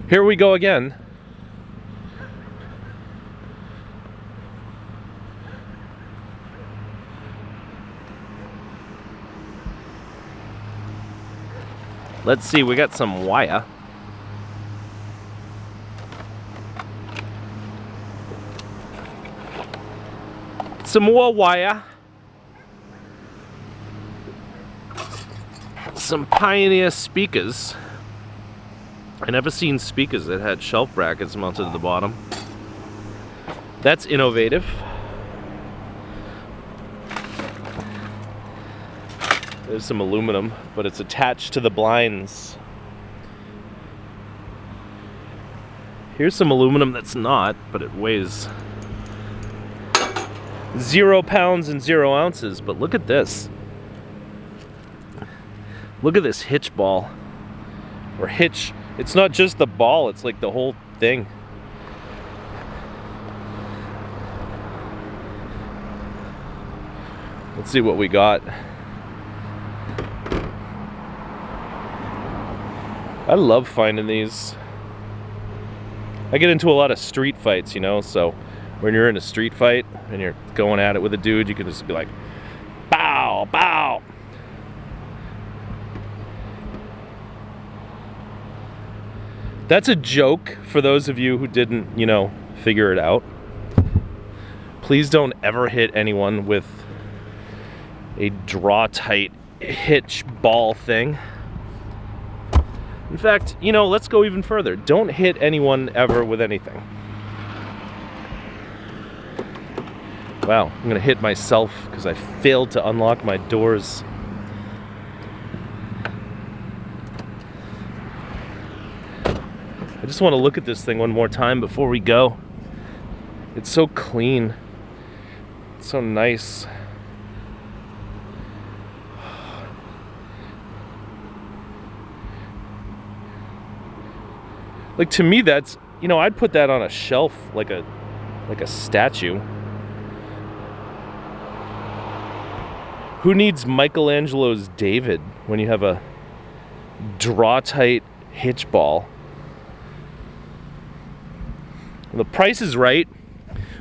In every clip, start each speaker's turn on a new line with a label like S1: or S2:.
S1: Here we go again. Let's see, we got some wire. Some more wire. Some Pioneer speakers. I never seen speakers that had shelf brackets mounted to the bottom. That's innovative. There's some aluminum, but it's attached to the blinds. Here's some aluminum that's not, but it weighs 0 pounds and 0 ounces. But look at this. Look at this hitch ball. Or hitch. It's not just the ball, it's like the whole thing. Let's see what we got. I love finding these. I get into a lot of street fights, you know, so when you're in a street fight and you're going at it with a dude, you can just be like, bow, bow. That's a joke for those of you who didn't, you know, figure it out. Please don't ever hit anyone with a draw-tight hitch ball thing. In fact, you know, let's go even further. Don't hit anyone ever with anything. Wow, I'm gonna hit myself because I failed to unlock my doors. I just want to look at this thing one more time before we go. It's so clean. It's so nice. Like, to me, that's, you know, I'd put that on a shelf like a statue. Who needs Michelangelo's David when you have a draw-tight hitch ball? The price is right.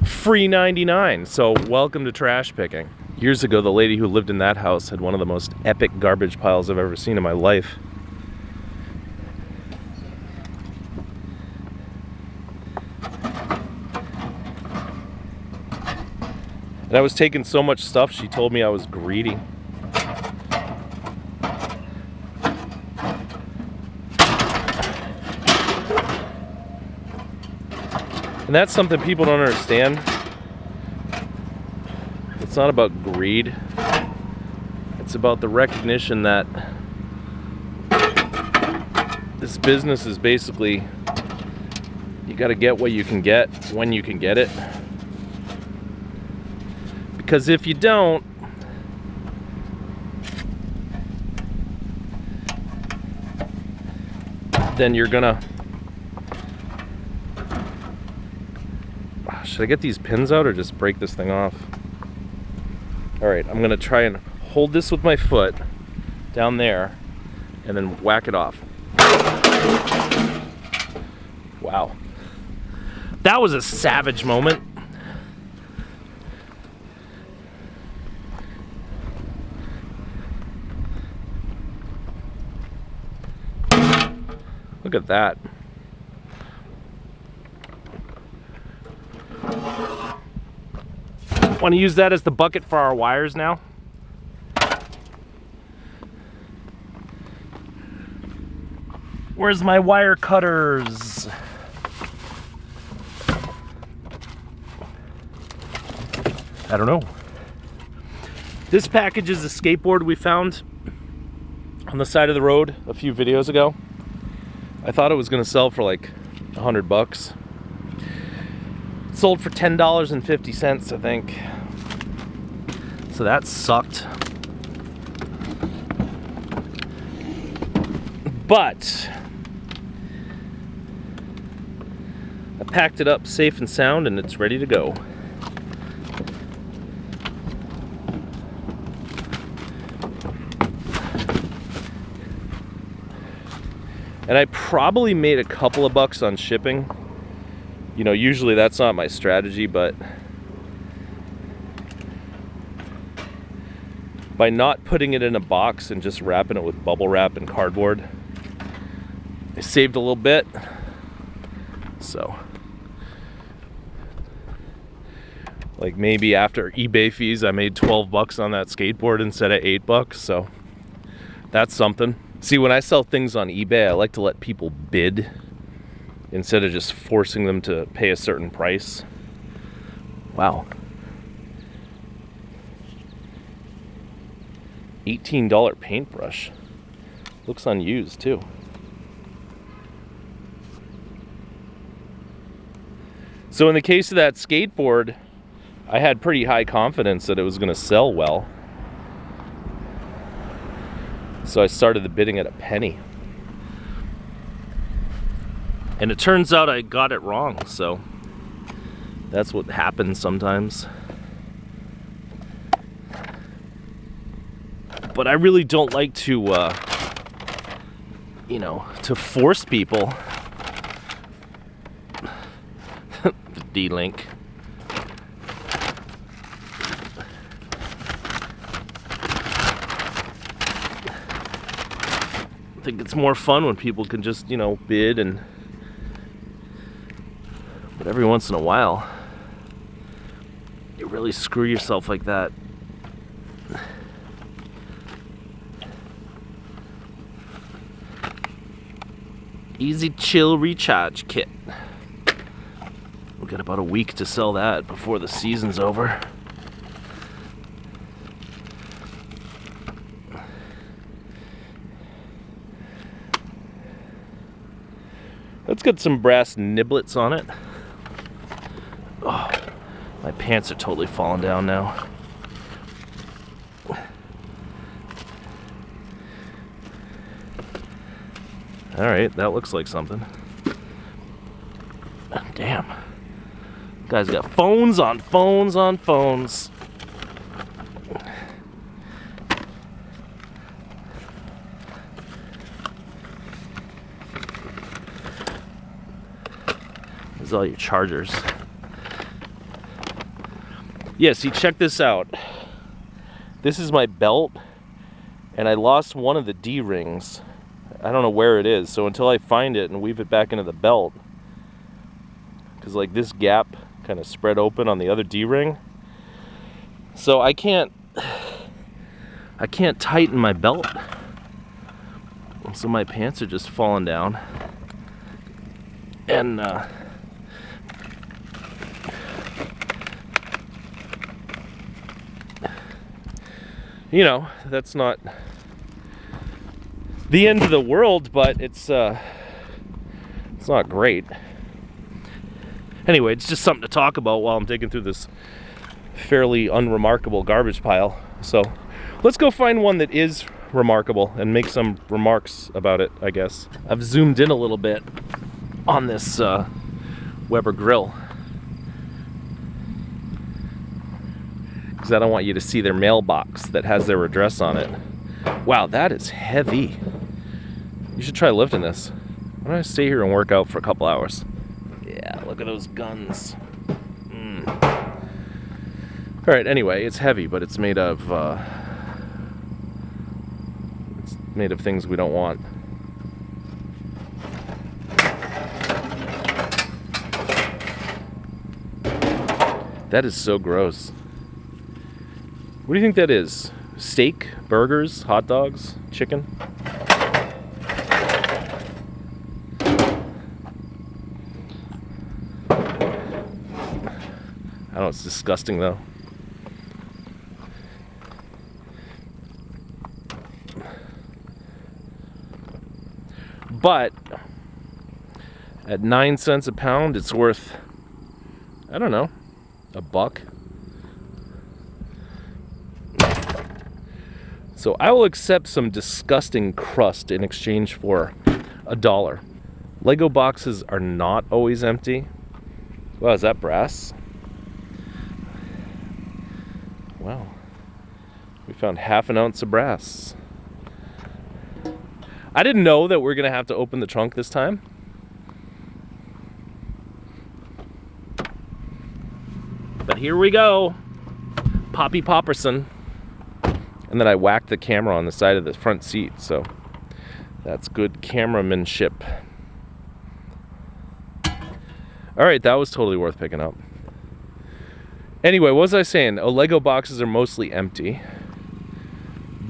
S1: Free 99. So welcome to trash picking. Years ago, the lady who lived in that house had one of the most epic garbage piles I've ever seen in my life. And I was taking so much stuff, she told me I was greedy. And that's something people don't understand. It's not about greed. It's about the recognition that this business is basically, you gotta get what you can get when you can get it. Because if you don't, then you're gonna... Should I get these pins out or just break this thing off? Alright, I'm gonna try and hold this with my foot down there and then whack it off. Wow. That was a savage moment. Look at that. Want to use that as the bucket for our wires now? Where's my wire cutters? I don't know. This package is a skateboard we found on the side of the road a few videos ago. I thought it was gonna sell for like $100. It sold for $10.50, I think. So that sucked. But I packed it up safe and sound and it's ready to go. And I probably made a couple of bucks on shipping. You know, usually that's not my strategy, but by not putting it in a box and just wrapping it with bubble wrap and cardboard, I saved a little bit. So, like maybe after eBay fees, I made 12 bucks on that skateboard instead of 8 bucks. So that's something. See, when I sell things on eBay, I like to let people bid instead of just forcing them to pay a certain price. Wow. $18 paintbrush. Looks unused too. So in the case of that skateboard, I had pretty high confidence that it was going to sell well. So I started the bidding at a penny. And it turns out I got it wrong, so that's what happens sometimes. But I really don't like to, you know, to force people. The D-link. I think it's more fun when people can just, you know, bid and... But every once in a while, you really screw yourself like that. Easy Chill Recharge Kit. We've got about a week to sell that before the season's over. Let's get some brass niblets on it. Oh, my pants are totally falling down now. Alright, that looks like something. Damn. Guy's got phones on phones on phones. There's all your chargers. Yeah, see, check this out. This is my belt, and I lost one of the D-rings. I don't know where it is, so until I find it and weave it back into the belt, because like this gap kind of spread open on the other D-ring, so I can't tighten my belt, so my pants are just falling down, and you know, that's not the end of the world, but it's not great. Anyway, it's just something to talk about while I'm digging through this fairly unremarkable garbage pile. So let's go find one that is remarkable and make some remarks about it, I guess. I've zoomed in a little bit on this Weber grill, because I don't want you to see their mailbox that has their address on it. Wow, that is heavy. You should try lifting this. Why don't I stay here and work out for a couple hours? Yeah, look at those guns. Alright, anyway, it's heavy, but it's made of things we don't want. That is so gross. What do you think that is? Steak, burgers, hot dogs, chicken? I know, it's disgusting though. But at 9 cents a pound, it's worth, I don't know, $1. So I will accept some disgusting crust in exchange for $1. Lego boxes are not always empty. Wow, is that brass? Wow. We found 1/2 ounce of brass. I didn't know that we're gonna have to open the trunk this time. But here we go. Poppy Popperson. And then I whacked the camera on the side of the front seat, so that's good cameramanship. Alright, that was totally worth picking up. Anyway, what was I saying? Oh, Lego boxes are mostly empty.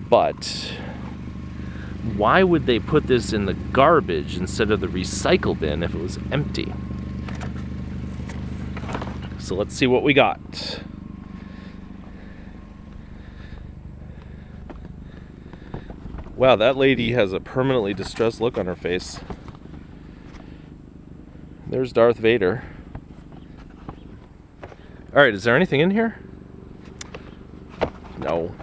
S1: But why would they put this in the garbage instead of the recycle bin if it was empty? So let's see what we got. Wow, that lady has a permanently distressed look on her face. There's Darth Vader. Alright, is there anything in here? No.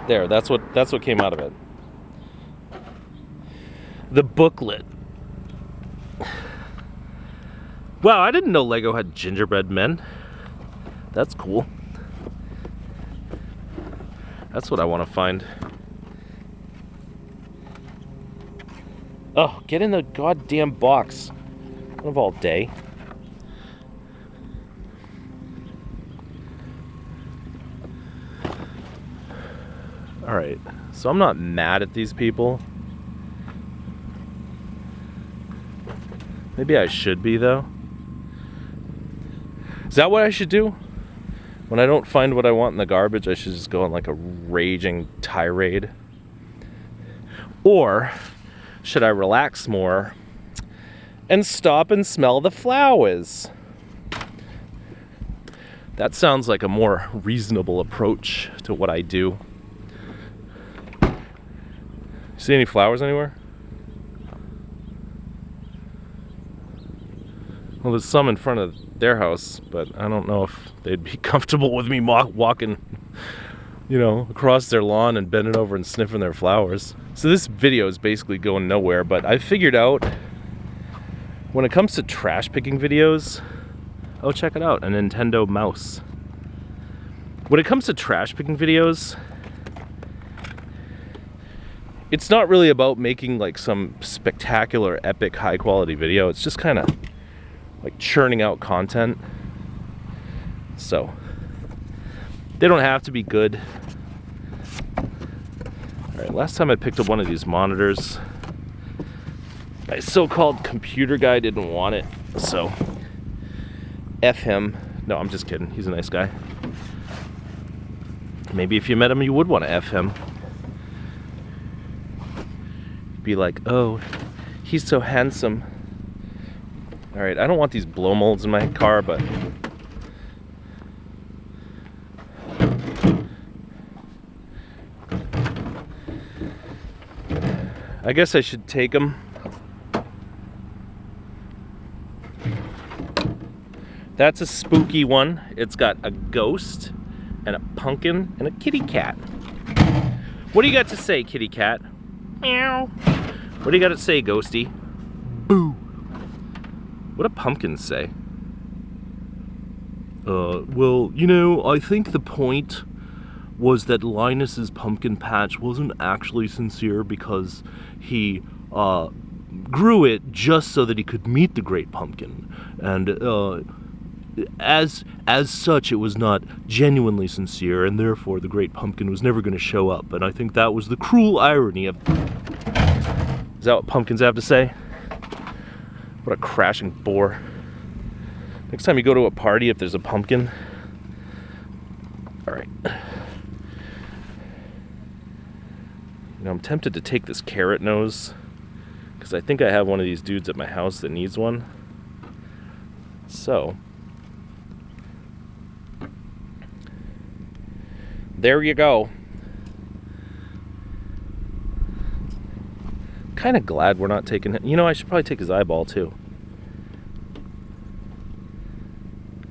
S1: There, that's what came out of it. The booklet. Wow, I didn't know Lego had gingerbread men. That's cool. That's what I want to find. Oh, get in the goddamn box. One of all day. Alright, so I'm not mad at these people. Maybe I should be, though. Is that what I should do? When I don't find what I want in the garbage, I should just go on like a raging tirade? Or should I relax more and stop and smell the flowers? That sounds like a more reasonable approach to what I do. See any flowers anywhere? Well, there's some in front of their house, but I don't know if they'd be comfortable with me walking, you know, across their lawn and bending over and sniffing their flowers. So this video is basically going nowhere, but I figured out when it comes to trash picking videos, oh, check it out, a Nintendo mouse. When it comes to trash picking videos, it's not really about making like some spectacular, epic, high quality video. It's just kind of like churning out content. So they don't have to be good. Alright, last time I picked up one of these monitors, my so-called computer guy didn't want it, so F him. No, I'm just kidding. He's a nice guy. Maybe if you met him, you would want to F him. Be like, oh, he's so handsome. Alright, I don't want these blow molds in my car, but I guess I should take them. That's a spooky one. It's got a ghost and a pumpkin and a kitty cat. What do you got to say, kitty cat? Meow. What do you got to say, ghosty? Boo. What do pumpkins say? Well, you know, I think the point was that Linus's pumpkin patch wasn't actually sincere because he grew it just so that he could meet the Great Pumpkin, and as such, it was not genuinely sincere, and therefore the Great Pumpkin was never going to show up. And I think that was the cruel irony of. Is that what pumpkins have to say? What a crashing bore. Next time you go to a party, if there's a pumpkin. Alright. You know, I'm tempted to take this carrot nose, because I think I have one of these dudes at my house that needs one. So, there you go. Kind of glad we're not taking it. You know, I should probably take his eyeball too.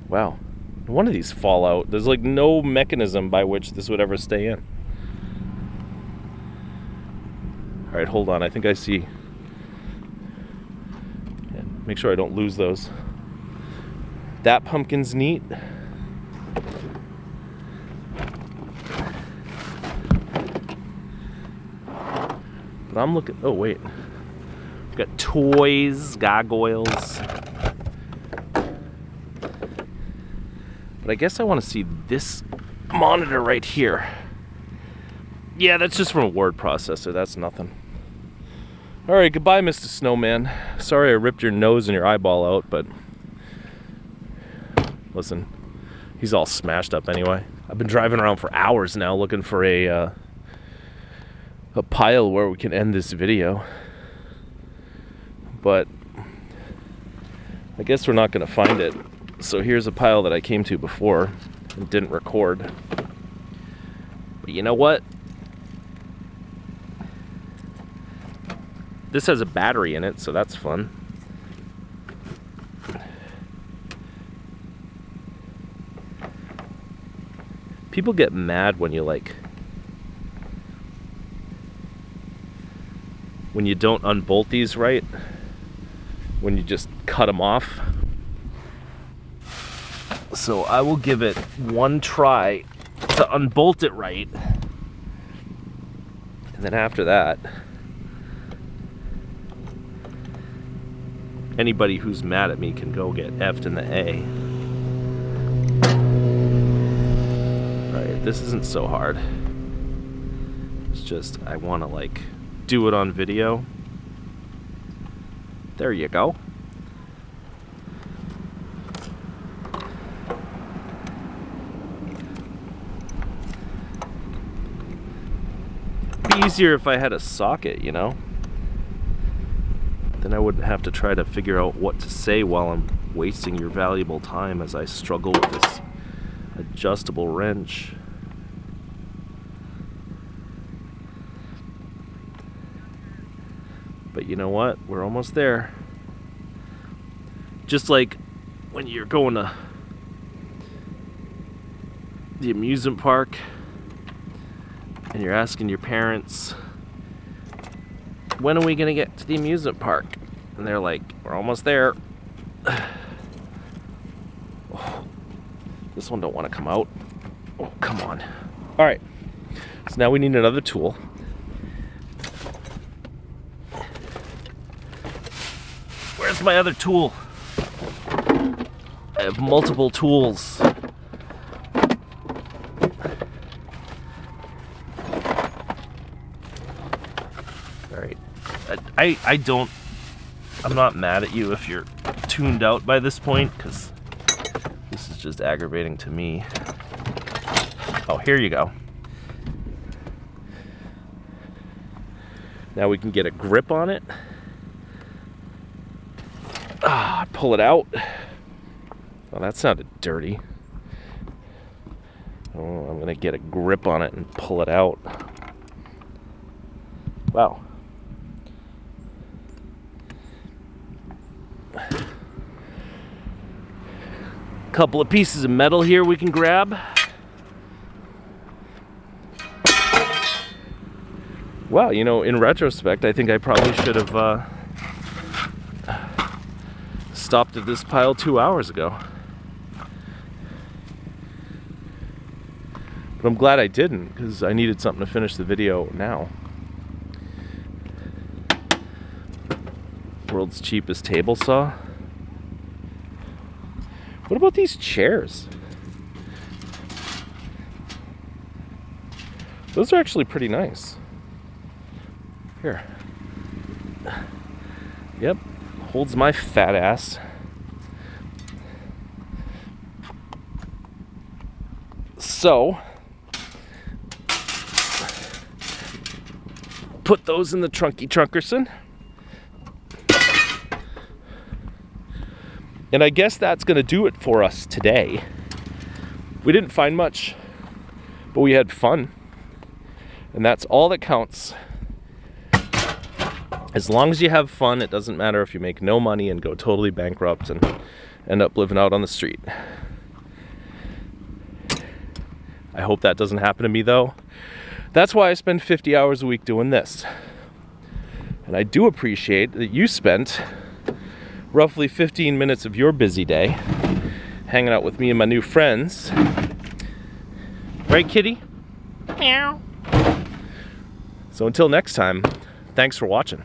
S1: Wow. One of these fall out. There's like no mechanism by which this would ever stay in. Alright, hold on. I think I see. Yeah, make sure I don't lose those. That pumpkin's neat. But I'm looking, oh wait. We've got toys, gargoyles. But I guess I want to see this monitor right here. Yeah, that's just from a word processor. That's nothing. All right, goodbye, Mr. Snowman. Sorry I ripped your nose and your eyeball out, but listen, he's all smashed up anyway. I've been driving around for hours now looking for a pile where we can end this video. But I guess we're not going to find it. So here's a pile that I came to before and didn't record. But you know what? This has a battery in it, so that's fun. People get mad when you when you don't unbolt these right, when you just cut them off. So I will give it one try to unbolt it right, and then after that, anybody who's mad at me can go get F'd in the A. Right, this isn't so hard. It's just, I want to do it on video. There you go. It'd be easier if I had a socket, you know? Then I wouldn't have to try to figure out what to say while I'm wasting your valuable time as I struggle with this adjustable wrench. But you know what? We're almost there. Just like when you're going to the amusement park and you're asking your parents, when are we gonna get to the amusement park? And they're like, we're almost there. Oh, this one don't want to come out. Oh, come on. All right, so now we need another tool. Where's my other tool? I have multiple tools. I'm not mad at you if you're tuned out by this point, because this is just aggravating to me. Oh, here you go. Now we can get a grip on it. Pull it out. Oh, that sounded dirty. Oh, I'm gonna get a grip on it and pull it out. Wow. Couple of pieces of metal here we can grab. Wow, you know, in retrospect, I think I probably should have stopped at this pile 2 hours ago. But I'm glad I didn't, because I needed something to finish the video now. World's cheapest table saw. What about these chairs? Those are actually pretty nice. Here. Yep, holds my fat ass. So, put those in the trunky trunkerson. And I guess that's going to do it for us today. We didn't find much, but we had fun. And that's all that counts. As long as you have fun, it doesn't matter if you make no money and go totally bankrupt and end up living out on the street. I hope that doesn't happen to me, though. That's why I spend 50 hours a week doing this. And I do appreciate that you spent roughly 15 minutes of your busy day hanging out with me and my new friends. Right, kitty? Meow. So until next time, thanks for watching.